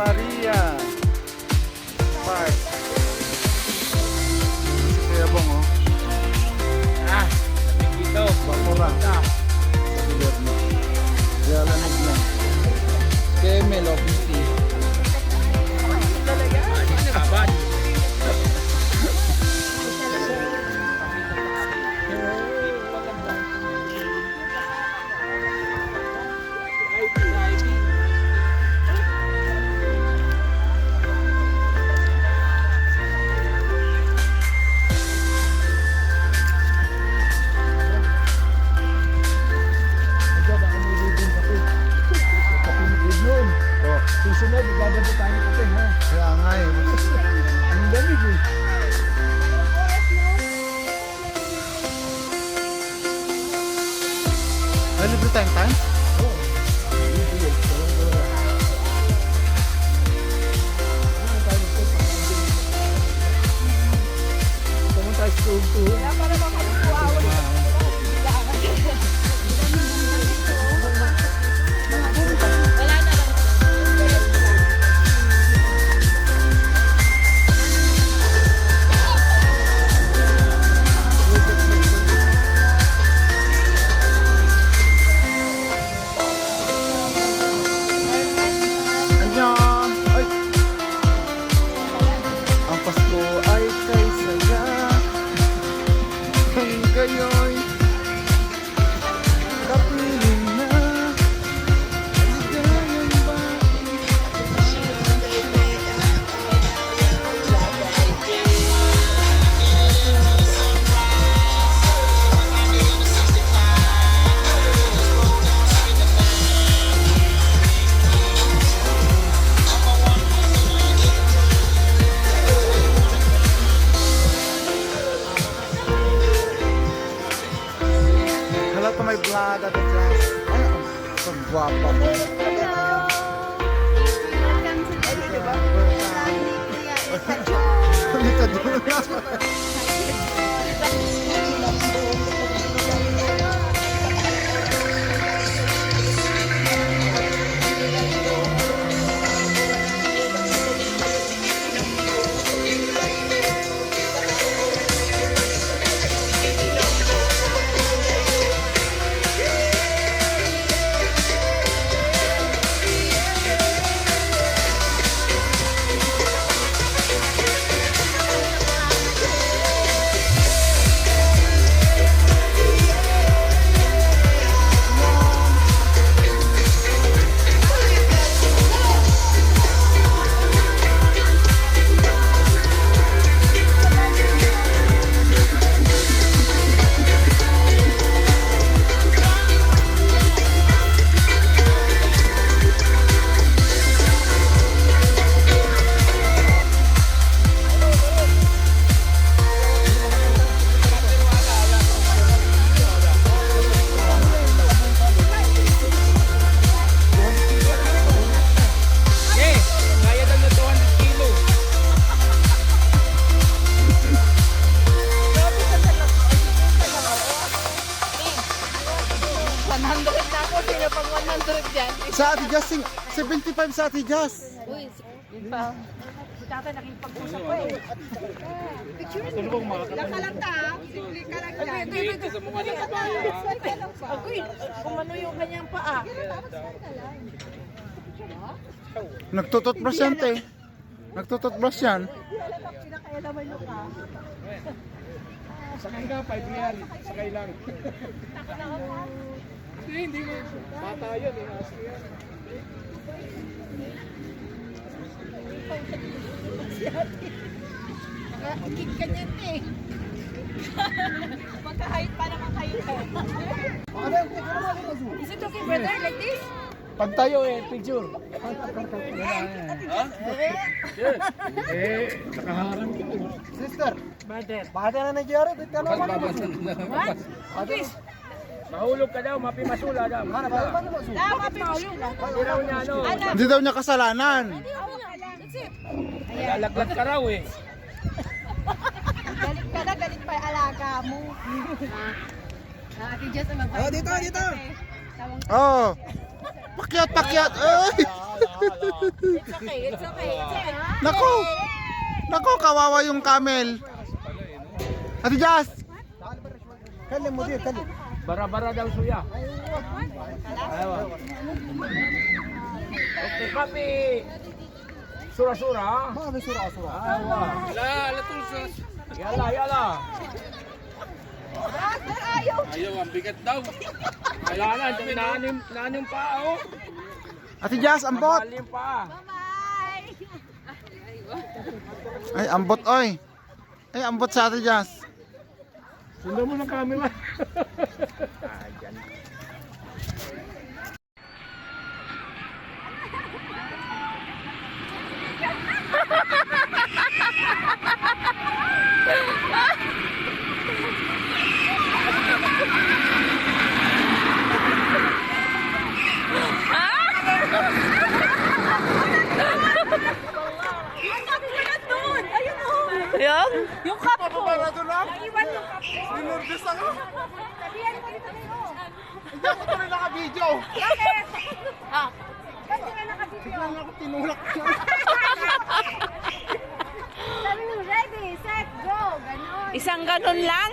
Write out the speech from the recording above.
Maria Park. Si Kuya Bong, oh. Dito. Bakura. Pagbilir mo. Kaya lamig na. Kemel of BT. Kaban. Susunod, gagawin tayo kape, ha? Kaya nga eh. Ang lamig eh. Ay, libre tayong time? Tama tayo sa tuhog-tuhog. Annyeong! Ay! Ang Pasko ay kay saya. Kung kayo'y kapiling na. Ligayang ba? Hello to my vlog at the class. Ay, ang gwapa ko. Dito doon. Kaya daw na 200 kilo. Sa Ate Jazz, 75 sa Ate Jazz. Uy, yun pa. Si tatay nakipag-usap ko eh. Dito sa mga nakabayan. Ako eh, kung ano yung kanyang paa. Nagtututbrush yan, te. Nagtututbrush yan. Sakay ka, 5 real. Sakay lang. Hindi mo. Bata yun, aso yan. Nakakagig ka niyan eh. Magkahayit pa naman kayo. Is it okay brother like this? Pag tayo picture. Nakaharang ko. Sister, Brother. bakit na nangyari? Ba't ka naman? What? Okay. Mahulog ka daw, mapimasula daw. Dapat mahulog. Hindi raw niya ano. Hindi daw niya kasalanan. That's it. Lalaglag ka raw eh. Galit ka na, galit pa yung alaga mo. Ate Jess, ang magpapalagay. dito. Oh. Pakyat, pakyat. Ay! It's okay, it's okay. It's okay. Nako! Nako, kawawa yung camel. Ate Jazz! Kalim mo din, kalim. Bara-bara daw suya. Ayaw. Okay, papi. Sura-sura. Mga may sura-sura. Yala, yala. Ayaw, ang bigat daw. Wala na, nanim pa, oh. Ate Jazz, ambot! Nanim pa. Ay, ambot, oy! Ay, ambot sa Ate Jazz. Sundan mo ng camera. Yung? Yung cup ko. Naiwan yung cup ko. Sinurdes ako. Sabihan mo dito tayo. Hindi ako tuloy naka-video. Bakit? Ba't sila nakabibyo? Biglang ako tinulak siya. Sabi mo, ready, set, go. Ganon. Isang ganon lang?